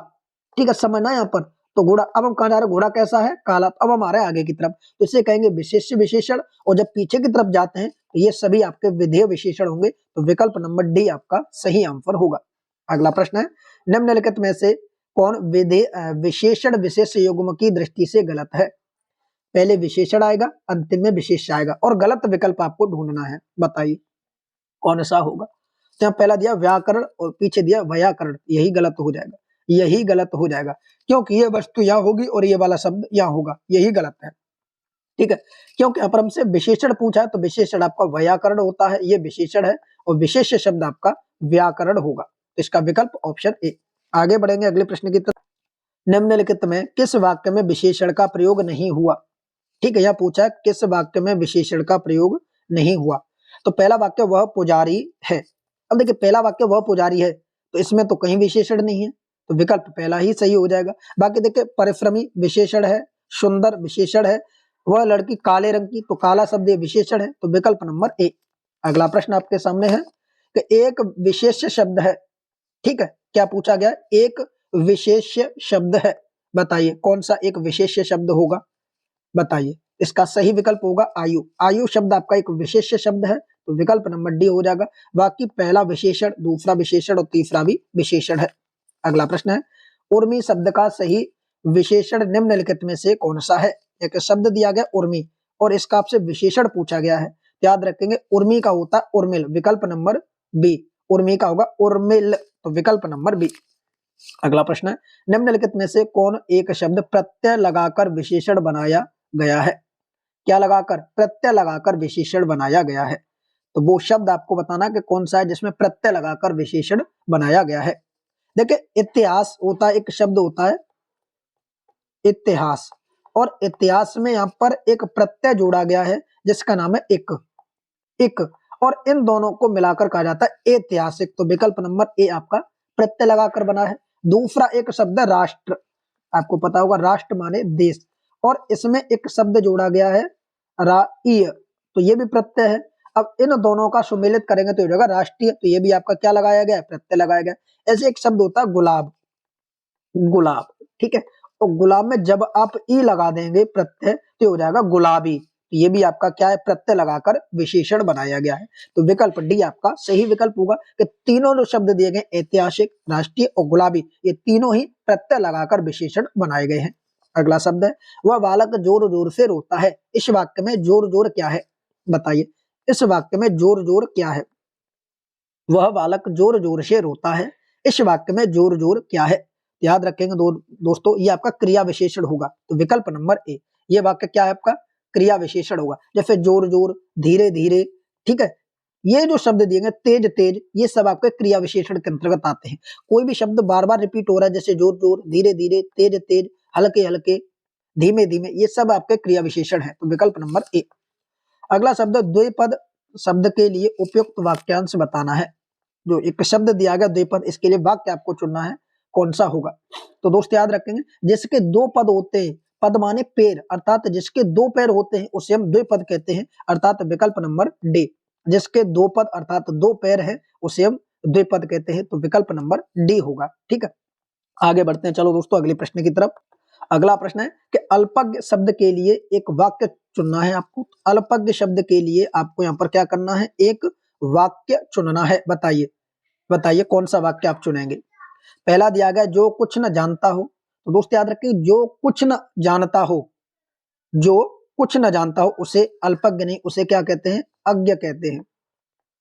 ठीक है समझना यहाँ पर, तो घोड़ा, अब हम कहा जा रहे घोड़ा कैसा है, काला, अब हम आ रहे हैं आगे की तरफ, तो इसे कहेंगे विशेष्य विशेषण, और जब पीछे की तरफ जाते हैं तो ये सभी आपके विधेय विशेषण होंगे, तो विकल्प नंबर डी आपका सही आंसर होगा। अगला प्रश्न है, निम्नलिखित में से कौन विधेय विशेषण विशेष युग्म की दृष्टि से गलत है, पहले विशेषण आएगा अंतिम में विशेष आएगा और गलत विकल्प आपको ढूंढना है, बताइए कौन सा होगा। तो यहाँ पहला दिया व्याकरण और पीछे दिया व्याकरण, यही गलत हो जाएगा, यही गलत हो जाएगा, क्योंकि ये वस्तु यहाँ होगी और ये वाला शब्द यहाँ होगा, यही गलत है। ठीक है, क्योंकि यहाँ पर हमसे विशेषण पूछा है, तो विशेषण आपका व्याकरण होता है, ये विशेषण है, और विशेष शब्द आपका व्याकरण होगा, तो इसका विकल्प ऑप्शन ए। आगे बढ़ेंगे अगले प्रश्न की तरफ, निम्नलिखित में किस वाक्य में विशेषण का प्रयोग नहीं हुआ। ठीक है, यह पूछा है किस वाक्य में विशेषण का प्रयोग नहीं हुआ, तो पहला वाक्य वह पुजारी है। अब देखिए पहला वाक्य वह पुजारी है, तो इसमें तो कहीं विशेषण नहीं है, तो विकल्प पहला ही सही हो जाएगा। बाकी देखिए परिश्रमी विशेषण है, सुंदर विशेषण है, वह लड़की काले रंग की, तो काला शब्द विशेषण है, तो विकल्प नंबर ए। अगला प्रश्न आपके सामने है कि एक विशेष शब्द है, ठीक है, क्या पूछा गया, एक विशेष शब्द है, बताइए कौन सा एक विशेष शब्द होगा, बताइए। इसका सही विकल्प होगा आयु, आयु शब्द आपका एक विशेष शब्द है, तो विकल्प नंबर डी हो जाएगा। बाकी पहला विशेषण, दूसरा विशेषण और तीसरा भी विशेषण है। अगला प्रश्न है, उर्मी शब्द का सही विशेषण निम्नलिखित में से कौन सा है। एक शब्द दिया गया उर्मी और इसका आपसे विशेषण पूछा गया है, याद रखेंगे उर्मी का होता है उर्मिल, विकल्प नंबर बी, उर्मी का होगा उर्मिल, तो विकल्प नंबर बी। अगला प्रश्न है, निम्नलिखित में से कौन एक शब्द प्रत्यय लगाकर विशेषण बनाया गया है, क्या लगाकर, प्रत्यय लगाकर विशेषण बनाया गया है, तो वो शब्द आपको बताना कि कौन सा है जिसमें प्रत्यय लगाकर विशेषण बनाया गया है। देखिए इतिहास होता है, एक शब्द होता है इतिहास, और इतिहास में यहाँ पर एक प्रत्यय जोड़ा गया है जिसका नाम है इक, इक, और इन दोनों को मिलाकर कहा जाता है ऐतिहासिक। तो विकल्प नंबर ए आपका प्रत्यय लगाकर बना है। दूसरा एक शब्द है राष्ट्र, आपको पता होगा राष्ट्र माने देश, और इसमें एक शब्द जोड़ा गया है राष्ट्रीय, तो ये भी प्रत्यय है। अब इन दोनों का सुमेलित करेंगे तो हो जाएगा राष्ट्रीय, तो ये भी आपका क्या लगाया गया है, प्रत्यय लगाया गया। ऐसे एक शब्द होता है गुलाब, गुलाब, ठीक है, और गुलाब में जब आप ई लगा देंगे प्रत्यय तो हो जाएगा गुलाबी, तो ये भी आपका क्या है, प्रत्यय लगाकर विशेषण बनाया गया है। तो विकल्प डी आपका सही विकल्प होगा कि तीनों जो शब्द दिए गए ऐतिहासिक, राष्ट्रीय और गुलाबी, ये तीनों ही प्रत्यय लगाकर विशेषण बनाए गए हैं। अगला शब्द है वह बालक जोर जोर से रोता है। इस वाक्य में जोर जोर क्या है, बताइए, इस वाक्य में जोर जोर क्या है। वह बालक जोर जोर से रोता है, इस वाक्य में जोर जोर क्या है। याद रखेंगे दोस्तों, ये आपका क्रिया विशेषण होगा। तो विकल्प नंबर ए, ये वाक्य क्या है आपका, क्रिया विशेषण होगा। जैसे जोर जोर, धीरे धीरे, ठीक है, ये जो शब्द दिए गए तेज तेज, ये सब आपके क्रिया विशेषण के अंतर्गत आते हैं। कोई भी शब्द बार बार रिपीट हो रहा है जैसे जोर जोर, धीरे धीरे, तेज तेज, हल्के हल्के, धीमे धीमे, ये सब आपके क्रिया विशेषण है। तो विकल्प नंबर ए। अगला शब्द द्विपद शब्द के लिए उपयुक्त वाक्यांश बताना है। जो एक शब्द दिया गया द्विपद, इसके लिए वाक्य आपको चुनना है, कौन सा होगा। तो दोस्त याद रखेंगे जिसके दो पद होते हैं, पद माने पैर, अर्थात जिसके दो पैर होते हैं उसे हम द्विपद कहते हैं, अर्थात विकल्प नंबर डी। जिसके दो पद अर्थात दो पैर है उसे हम द्विपद कहते हैं, तो विकल्प नंबर डी होगा। ठीक है, आगे बढ़ते हैं, चलो दोस्तों अगले प्रश्न की तरफ। अगला प्रश्न है कि अल्पज्ञ शब्द के लिए एक वाक्य चुनना है आपको। अल्पज्ञ शब्द के लिए आपको यहाँ पर क्या करना है, एक वाक्य चुनना है। बताइए बताइए कौन सा वाक्य आप चुनेंगे। पहला दिया गया जो कुछ न जानता हो, तो दोस्त याद रखिए जो कुछ न जानता हो, जो कुछ न जानता हो उसे अल्पज्ञ नहीं, उसे क्या कहते हैं, अज्ञ कहते हैं,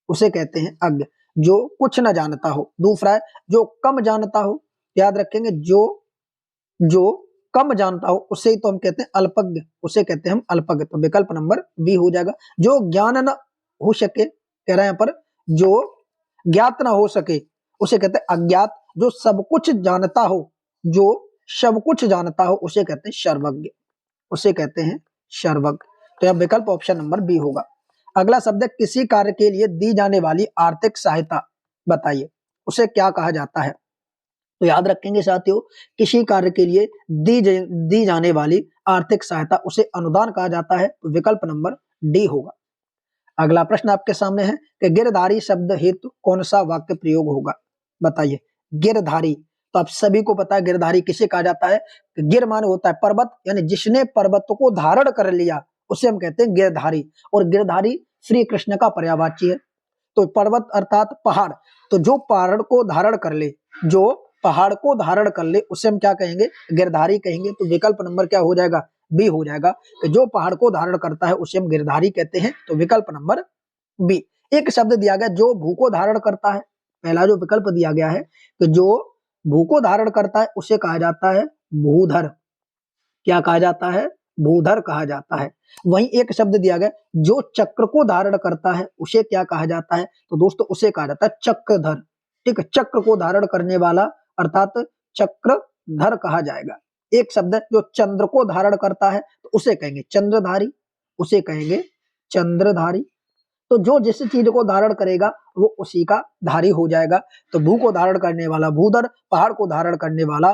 उसे कहते हैं अज्ञ, जो कुछ न जानता हो। दूसरा है जो कम जानता हो, याद रखेंगे जो कम जानता हो उसे ही तो हम कहते हैं अल्पज्ञ, उसे कहते हैं हम अल्पज्ञ। तो विकल्प नंबर बी हो जाएगा। जो ज्ञान न हो सके, कह रहे हैं यहाँ पर जो ज्ञात ना हो सके उसे कहते हैं अज्ञात। जो सब कुछ जानता हो, जो सब कुछ जानता हो उसे कहते हैं सर्वज्ञ, उसे कहते हैं सर्वज्ञ। तो यह विकल्प ऑप्शन नंबर बी होगा। अगला शब्द है किसी कार्य के लिए दी जाने वाली आर्थिक सहायता, बताइए उसे क्या कहा जाता है। तो याद रखेंगे साथियों, किसी कार्य के लिए दी जाने वाली आर्थिक सहायता उसे अनुदान कहा जाता है। तो विकल्प नंबर डी होगा। अगला प्रश्न आपके सामने है कि गिरधारी शब्द हेतु कौन सा वाक्य प्रयोग होगा, बताइए। गिरधारी, तो आप सभी को पता है गिरधारी किसे कहा जाता है। गिर मान होता है पर्वत, यानी जिसने पर्वत को धारण कर लिया उसे हम कहते हैं गिरधारी, और गिरधारी श्री कृष्ण का पर्यायवाची है। तो पर्वत अर्थात पहाड़, तो जो पहाड़ को धारण कर ले, जो पहाड़ को धारण कर ले उसे हम क्या कहेंगे, गिरधारी कहेंगे। तो विकल्प नंबर क्या हो जाएगा, बी हो जाएगा, कि जो पहाड़ को धारण करता है उसे हम गिरधारी कहते हैं। तो विकल्प नंबर बी। एक शब्द दिया गया जो भू को धारण करता है, पहला जो विकल्प दिया गया है कि जो भू को धारण करता है उसे कहा जाता है भूधर, क्या कहा जाता है, भूधर कहा जाता है। वहीं एक शब्द दिया गया जो चक्र को धारण करता है उसे क्या कहा जाता है, तो दोस्तों उसे कहा जाता है चक्रधर। ठीक है, चक्र को धारण करने वाला अर्थात चक्रधर कहा जाएगा। एक शब्द जो चंद्र को धारण करता है तो उसे कहेंगे चंद्रधारी, उसे कहेंगे चंद्रधारी। तो जो जिस चीज को धारण करेगा वो उसी का धारी हो जाएगा। तो भू को धारण करने वाला भूधर, पहाड़ को धारण करने वाला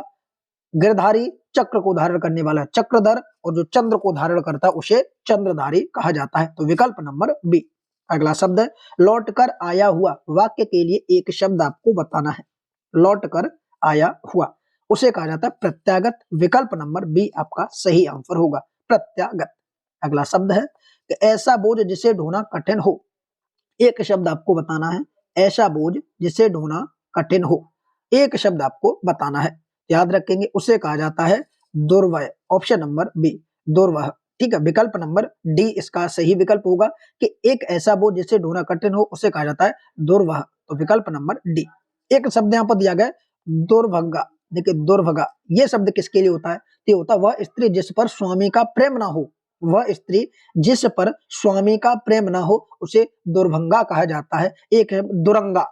गिरधारी, चक्र को धारण करने वाला चक्रधर, और जो चंद्र को धारण करता है उसे चंद्रधारी कहा जाता है। तो विकल्प नंबर बी। अगला शब्द है लौट कर आया हुआ, वाक्य के लिए एक शब्द आपको बताना है। लौट कर आया हुआ उसे कहा जाता है प्रत्यागत। विकल्प नंबर बी आपका सही आंसर होगा, प्रत्यागत। अगला शब्द है कि ऐसा बोझ जिसे ढोना कठिन हो, एक शब्द आपको बताना है, ऐसा बोझ जिसे ढोना कठिन हो, एक शब्द आपको बताना है। याद रखेंगे उसे कहा जाता है दुर्वह, ऑप्शन नंबर बी दुर्वह। ठीक है, विकल्प नंबर डी इसका सही विकल्प होगा कि एक ऐसा बोझ जिसे ढोना कठिन हो उसे कहा जाता है दुर्वह। तो विकल्प नंबर डी। एक शब्द यहाँ पर दिया गया दुर्भगा, देखिए दुर्भगा ये शब्द किसके लिए होता है, ये होता है वह स्त्री जिस पर स्वामी का प्रेम ना हो, वह स्त्री जिस पर स्वामी का प्रेम ना हो उसे दुर्भंगा कहा जाता है। एक है दुरंगा,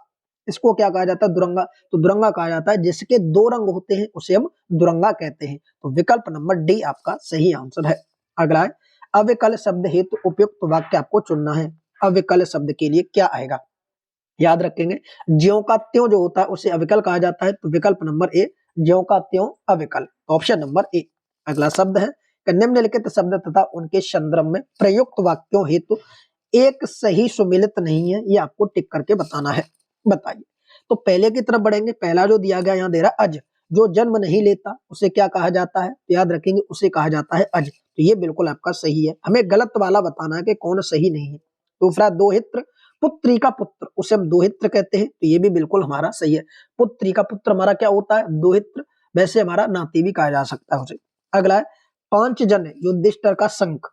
इसको क्या कहा जाता है? दुरंगा। तो दुरंगा कहा जाता है जिसके दो रंग होते हैं, उसे हम दुरंगा कहते हैं। तो विकल्प नंबर डी आपका सही आंसर है। अगला है अविकल शब्द हेतु उपयुक्त वाक्य आपको चुनना है। अविकल शब्द के लिए क्या आएगा? याद रखेंगे, ज्यों का त्यों जो होता है उसे अविकल कहा जाता है। तो विकल्प नंबर ए, ज्यों का त्यों अविकल, ऑप्शन नंबर ए। अगला शब्द है कि निम्नलिखित शब्द तथा उनके संदर्भ में प्रयुक्त वाक्यों हेतु एक सही सुमेलित नहीं है, ये आपको टिक करके बताना है। बताइए। तो पहले की तरफ बढ़ेंगे। पहला जो दिया गया यहाँ दे रहा अज, जो जन्म नहीं लेता उसे क्या कहा जाता है? याद रखेंगे, उसे कहा जाता है अज। तो ये बिल्कुल आपका सही है। हमें गलत वाला बताना है कि कौन सही नहीं है। दूसरा दोहित्र, पुत्री का पुत्र, उसे हम दोहित्र कहते हैं। तो ये भी बिल्कुल हमारा सही है। पुत्री का पुत्र हमारा क्या होता है? दोहित्र। वैसे हमारा नाती भी कहा जा सकता है उसे। अगला है पांच जन युधिष्ठिर का शंख,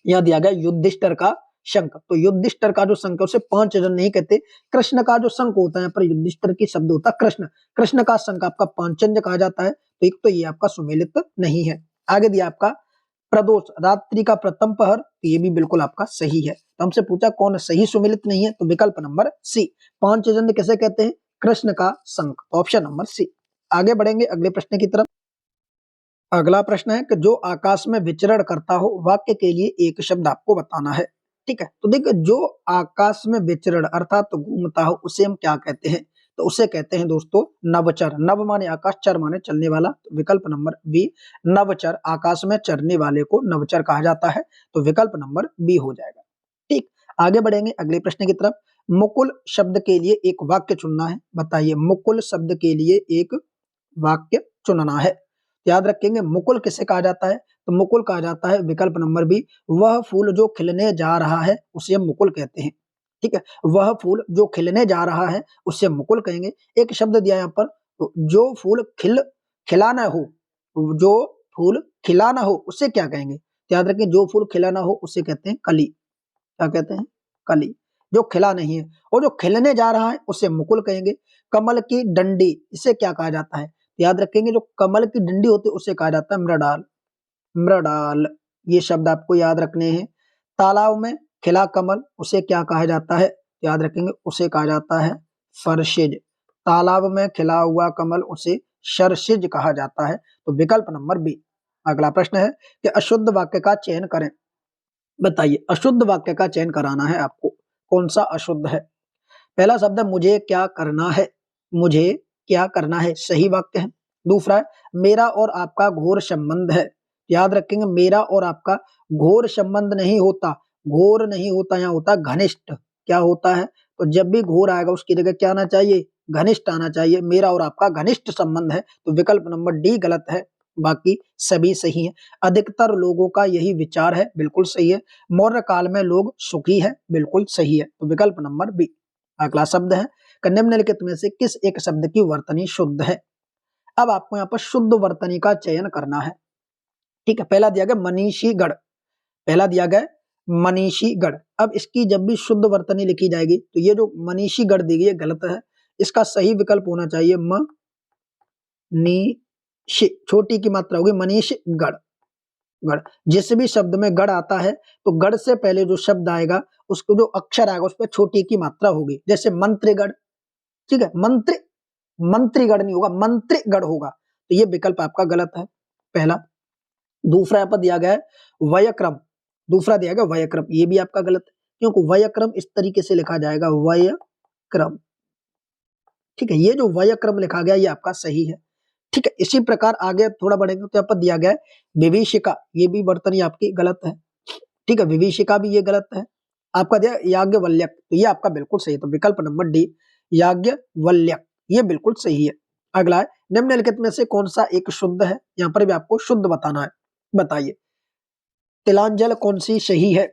यह दिया गया युधिष्ठिर का शंख। तो युधिष्ठिर का जो शंख है उसे पांच जन नहीं कहते। कृष्ण का जो शंख होता है, यहाँ पर युधिष्ठिर की शब्द होता है कृष्ण। कृष्ण का शंख आपका पांचजन्य कहा जाता है। तो एक तो ये आपका सुमेलित नहीं है। आगे दिया आपका प्रदोष, रात्रि का प्रथम पहर। तो ये भी बिल्कुल आपका सही है। तो हमसे पूछा कौन सही सुमेलित नहीं है? तो विकल्प नंबर सी, पांचजन्य किसे कहते हैं? कृष्ण का शंख, ऑप्शन नंबर सी। आगे बढ़ेंगे अगले प्रश्न की तरफ। अगला प्रश्न है कि जो आकाश में विचरण करता हो, वाक्य के लिए एक शब्द आपको बताना है। ठीक है, तो देखिए जो आकाश में विचरण अर्थात तो घूमता हो उसे हम क्या कहते हैं? तो उसे कहते हैं दोस्तों नवचर। नव माने आकाश, चर माने चलने वाला। तो विकल्प नंबर बी, नवचर, आकाश में चरने वाले को नवचर कहा जाता है। तो विकल्प नंबर बी हो जाएगा। ठीक, आगे बढ़ेंगे अगले प्रश्न की तरफ। मुकुल शब्द के लिए एक वाक्य चुनना है। बताइए, मुकुल शब्द के लिए एक वाक्य चुनना है। याद रखेंगे, मुकुल किसे कहा जाता है? तो मुकुल कहा जाता है विकल्प नंबर बी, वह फूल जो खिलने जा रहा है उसे हम मुकुल कहते हैं। ठीक है, वह फूल जो खिलने जा रहा है उसे मुकुल कहेंगे। एक शब्द दिया यहाँ पर, तो जो फूल खिलाना हो, जो फूल खिलाना हो उसे क्या कहेंगे? तो याद रखें, जो फूल खिलाना हो उसे कहते हैं कली। क्या कहते हैं? कली। जो खिला नहीं है और जो खिलने जा रहा है उसे मुकुल कहेंगे। कमल की डंडी, इसे क्या कहा जाता है? याद रखेंगे, जो कमल की डंडी होती है उसे कहा जाता है मृडाल। मृडाल, ये शब्द आपको याद रखने हैं। तालाब में खिला कमल, उसे क्या कहा जाता है? याद रखेंगे, उसे कहा जाता है सरसिज। तालाब में खिला हुआ कमल उसे सरसिज कहा जाता है। तो विकल्प नंबर बी। अगला प्रश्न है कि अशुद्ध वाक्य का चयन करें। बताइए, अशुद्ध वाक्य का चयन कराना है आपको। कौन सा अशुद्ध है? पहला शब्द है मुझे क्या करना है। मुझे क्या करना है, सही वाक्य है। दूसरा है मेरा और आपका घोर संबंध है। याद रखेंगे, मेरा और आपका घोर संबंध नहीं होता। घोर नहीं होता, यहाँ होता घनिष्ठ। क्या होता है? तो जब भी घोर आएगा उसकी जगह क्या आना चाहिए? घनिष्ठ आना चाहिए। मेरा और आपका घनिष्ठ संबंध है। तो विकल्प नंबर डी गलत है, बाकी सभी सही है। अधिकतर लोगों का यही विचार है, बिल्कुल सही है। मौर्य काल में लोग सुखी है, बिल्कुल सही है। तो विकल्प नंबर बी। अगला शब्द है कि निम्नलिखित में से किस एक शब्द की वर्तनी शुद्ध है। अब आपको यहाँ पर शुद्ध वर्तनी का चयन करना है। ठीक है, पहला दिया गया मनीषीगढ़। पहला दिया गया मनीषीगढ़। अब इसकी जब भी शुद्ध वर्तनी लिखी जाएगी तो ये जो मनीषीगढ़ दी गई है गलत है। इसका सही विकल्प होना चाहिए म नी शी, छोटी की मात्रा होगी मनीषगढ़। गढ़, जिस भी शब्द में गढ़ आता है तो गढ़ से पहले जो शब्द आएगा उसको जो अक्षर आएगा उस पर छोटी की मात्रा होगी। जैसे मंत्रीगढ़, ठीक है, मंत्रीगढ़ नहीं होगा, मंत्रीगढ़ होगा। तो ये विकल्प आपका गलत है, पहला। दूसरा यहाँ पर दिया गया है वयक्रम। दूसरा दिया गया वयक्रम, ये भी आपका गलत है, क्योंकि वयक्रम इस तरीके से लिखा जाएगा, वयक्रम। ठीक है, ये जो वयक्रम लिखा गया ये आपका सही है। ठीक है, इसी प्रकार आगे थोड़ा बढ़ेंगे तो यहाँ पर दिया गया है विभीषिका। ये भी वर्तनी आपकी गलत है। ठीक है, विभीषिका भी ये गलत है। आपका दिया याज्ञवल्क्य, तो ये आपका बिल्कुल सही है। तो विकल्प नंबर डी, याज्ञवल्क्य, ये बिल्कुल सही है। अगला है निम्नलिखित में से कौन सा एक शुद्ध है। यहाँ पर भी आपको शुद्ध बताना है। बताइए, तिलांजल कौन सी सही है?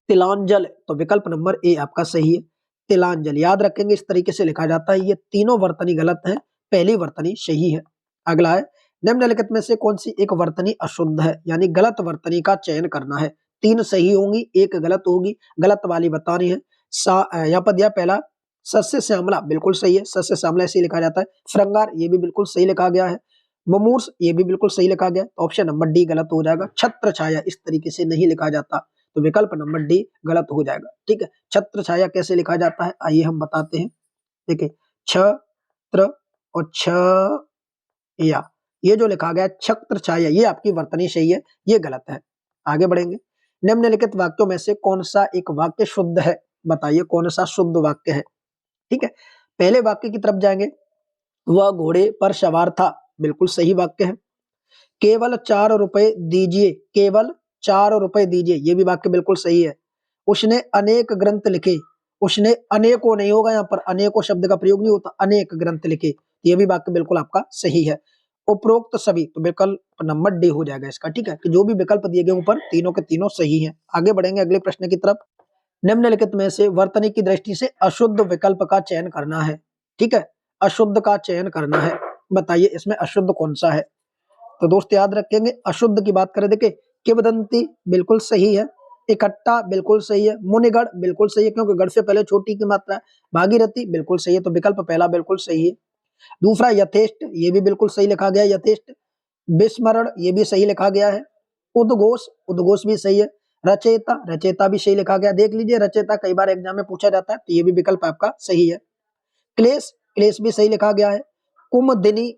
तिलांजल, तो विकल्प नंबर ए आपका सही है। तिलांजल, याद रखेंगे इस तरीके से लिखा जाता है। ये तीनों वर्तनी गलत है, पहली वर्तनी सही है। अगला है निम्नलिखित में से कौन सी एक वर्तनी अशुद्ध है, यानी गलत वर्तनी का चयन करना है। तीन सही होंगी, एक गलत होगी, गलत वाली बतानी है। यहाँ पर दिया पहला सस्य श्यामला, बिल्कुल सही है, सस्य श्यामला ऐसे लिखा जाता है। श्रृंगार, ये भी बिल्कुल सही लिखा गया है। मुमूर्ष, ये भी बिल्कुल सही लिखा गया। ऑप्शन नंबर डी गलत हो जाएगा। छत्र छाया, इस तरीके से नहीं लिखा जाता, तो विकल्प नंबर डी गलत हो जाएगा। ठीक है, छत्र छाया कैसे लिखा जाता है आइए हम बताते हैं। देखिए छत्र और छया, ये जो लिखा गया छत्र छाया, ये आपकी वर्तनी सही है, ये गलत है। आगे बढ़ेंगे। निम्नलिखित वाक्यों में से कौन सा एक वाक्य शुद्ध है? बताइए कौन सा शुद्ध वाक्य है। ठीक है, पहले वाक्य की तरफ जाएंगे। वह घोड़े पर सवार था, बिल्कुल सही वाक्य है। केवल 4 रुपए दीजिए, केवल 4 रुपए दीजिए, ये भी वाक्य बिल्कुल सही है। उसने अनेक ग्रंथ लिखे, उसने अनेकों नहीं होगा, यहाँ पर अनेकों शब्द का प्रयोग नहीं होता, अनेक ग्रंथ लिखे, ये भी वाक्य बिल्कुल आपका सही है। उपरोक्त सभी, तो विकल्प नंबर डी हो जाएगा इसका। ठीक है, कि जो भी विकल्प दिए गए ऊपर तीनों के तीनों सही हैं। आगे बढ़ेंगे अगले प्रश्न की तरफ। निम्नलिखित में से वर्तनी की दृष्टि से अशुद्ध विकल्प का चयन करना है। ठीक है, अशुद्ध का चयन करना है, बताइए इसमें अशुद्ध कौन सा है। तो दोस्त याद रखेंगे, अशुद्ध की बात करें, देखिए किंवदंती बिल्कुल सही है, इकट्ठा बिल्कुल सही है, मुनिगढ़ बिल्कुल सही है क्योंकि गढ़ से पहले छोटी की मात्रा है, भागीरथी बिल्कुल सही है, तो विकल्प पहला बिल्कुल सही है। दूसरा यथेष्ट, ये भी बिल्कुल सही लिखा गया है, यथेष्ट। विस्मरण, ये भी सही लिखा गया है। उद्घोष, उद्घोष भी सही है। रचेता, रचेता भी सही लिखा गया, देख लीजिए रचेता कई बार एग्जाम में पूछा जाता है, तो ये भी विकल्प आपका सही है। क्लेश, क्लेश भी सही लिखा गया है। कुमदिनी,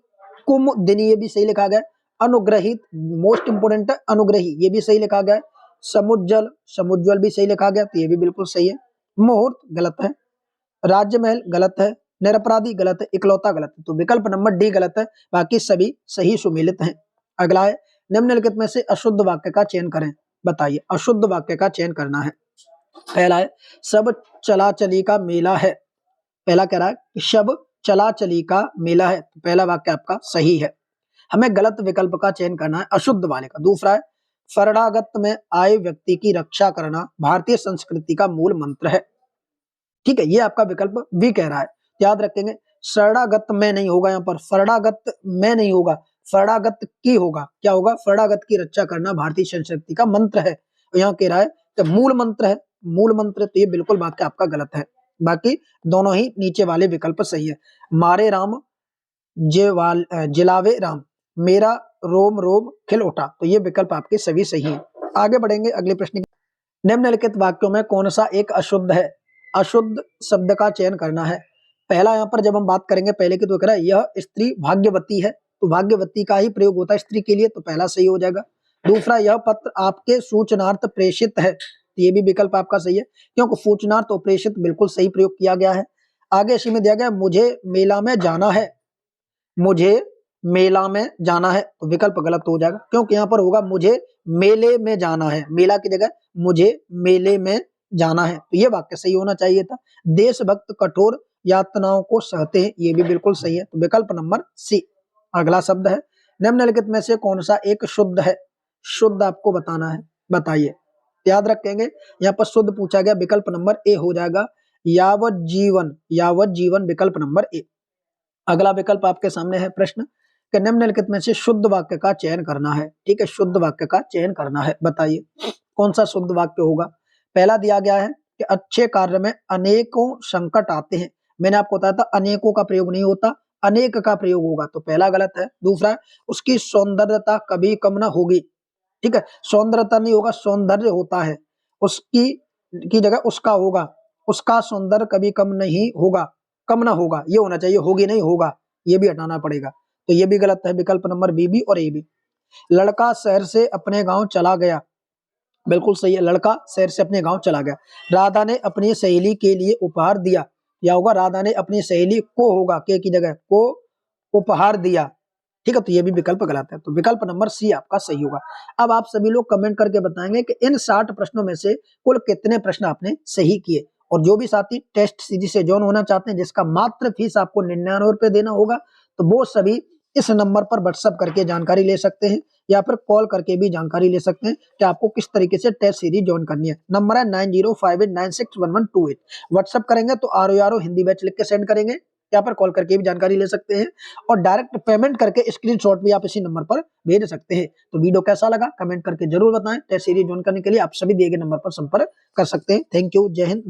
कुमदिनी ये भी सही लिखा गया है। अनुग्रहित, मोस्ट इंपोर्टेंट है अनुग्रही, ये भी सही लिखा गया है। समुज्जल, समुज्जल भी सही लिखा गया, तो ये भी बिल्कुल सही है। मुहूर्त गलत है। राज्यमहल गलत है। निरपराधी गलत है। इकलौता गलत है, तो विकल्प नंबर डी गलत है, बाकी सभी सही सुमेलित हैं। अगला है, निम्नलिखित में से अशुद्ध वाक्य का चयन करें, बताइए अशुद्ध वाक्य का चयन करना है। पहला है, सब चला चली का मेला है, पहला कह रहा है कि सब चला चली का मेला है, तो पहला वाक्य आपका सही है। हमें गलत विकल्प का चयन करना है अशुद्ध वाले का। दूसरा है, शरणागत में आए व्यक्ति की रक्षा करना भारतीय संस्कृति का मूल मंत्र है। ठीक है, ये आपका विकल्प बी कह रहा है, याद रखेंगे। शरणागत में नहीं होगा, यहाँ पर शरणागत में नहीं होगा, शरणागत की होगा, क्या होगा, शरणागत की रक्षा करना भारतीय संस्कृति का मंत्र है। यहाँ कह रहा है कि मूल मंत्र है, मूल मंत्र, तो ये बिल्कुल वाक्य आपका गलत है, बाकी दोनों ही नीचे वाले विकल्प सही है। मारे राम जिलावे राम, मेरा रोम रोम खिल उठा, तो ये विकल्प आपके सभी सही है। आगे बढ़ेंगे अगले प्रश्न की। निम्नलिखित वाक्यों में कौन सा एक अशुद्ध है? अशुद्ध शब्द का चयन करना है। पहला यहाँ पर जब हम बात करेंगे पहले की, तो कह रहा है यह स्त्री भाग्यवती है, तो भाग्यवती का ही प्रयोग होता है स्त्री के लिए, तो पहला सही हो जाएगा। दूसरा, यह पत्र आपके सूचनार्थ प्रेषित है, तो ये भी विकल्प आपका सही है क्योंकि सूचनार्थ और प्रेषित बिल्कुल सही प्रयोग किया गया है। आगे इसी में दिया गया मुझे मेला में जाना है, मुझे मेला में जाना है, तो विकल्प गलत हो जाएगा क्योंकि यहाँ पर होगा मुझे मेले में जाना है, मेला की जगह मुझे मेले में जाना है, तो ये वाक्य सही होना चाहिए था। देशभक्त कठोर यातनाओं को सहते हैं, ये भी बिल्कुल सही है, तो विकल्प नंबर सी। अगला शब्द है, निम्नलिखित में से कौन सा एक शुद्ध है? शुद्ध आपको बताना है, बताइए। याद रखेंगे, यहाँ पर शुद्ध पूछा गया, विकल्प नंबर ए हो जाएगा, यावत जीवन, यावत जीवन विकल्प नंबर ए। अगला विकल्प आपके सामने है प्रश्न कि निम्नलिखित में से शुद्ध वाक्य का चयन करना है। ठीक है, शुद्ध वाक्य का चयन करना है, बताइए कौन सा शुद्ध वाक्य होगा। पहला दिया गया है कि अच्छे कार्य में अनेकों संकट आते हैं, मैंने आपको बताया था अनेकों का प्रयोग नहीं होता, अनेक का प्रयोग होगा, तो पहला गलत है। दूसरा, उसकी सौंदर्यता कभी कम ना होगी, ठीक है, सौंदर्यता नहीं होगा, सौंदर्य होता है, उसकी की जगह उसका होगा, उसका सौंदर्य कभी कम नहीं होगा, कम ना होगा, ये होना चाहिए, होगी नहीं होगा, ये भी हटाना पड़ेगा, तो ये भी गलत है, विकल्प नंबर बी भी और ए भी। लड़का शहर से अपने गांव चला गया, बिल्कुल सही है, लड़का शहर से अपने गांव चला गया। राधा ने अपनी सहेली के लिए उपहार दिया, या होगा राधा ने अपनी सहेली को, होगा के की जगह को उपहार दिया, ठीक है, तो ये भी विकल्प गलत है, तो विकल्प नंबर सी आपका सही होगा। अब आप सभी लोग कमेंट करके बताएंगे कि इन 60 प्रश्नों में से कुल कितने प्रश्न आपने सही किए, और जो भी साथी टेस्ट सीरीज से ज्वाइन होना चाहते हैं जिसका मात्र फीस आपको 99 रुपए देना होगा, तो वो सभी इस नंबर पर व्हाट्सएप करके जानकारी ले सकते हैं या फिर कॉल करके भी जानकारी ले सकते हैं कि आपको किस तरीके से टेस्ट सीरीज ज्वाइन करनी है। नंबर है 9058961128। व्हाट्सएप करेंगे तो आरो हिंदी बैच लिख के सेंड करेंगे, यहाँ पर कॉल करके भी जानकारी ले सकते हैं, और डायरेक्ट पेमेंट करके स्क्रीनशॉट भी आप इसी नंबर पर भेज सकते हैं। तो वीडियो कैसा लगा कमेंट करके जरूर बताएं। टेस्ट सीरीज ज्वाइन करने के लिए आप सभी दिए गए नंबर पर संपर्क कर सकते हैं। थैंक यू, जय हिंद।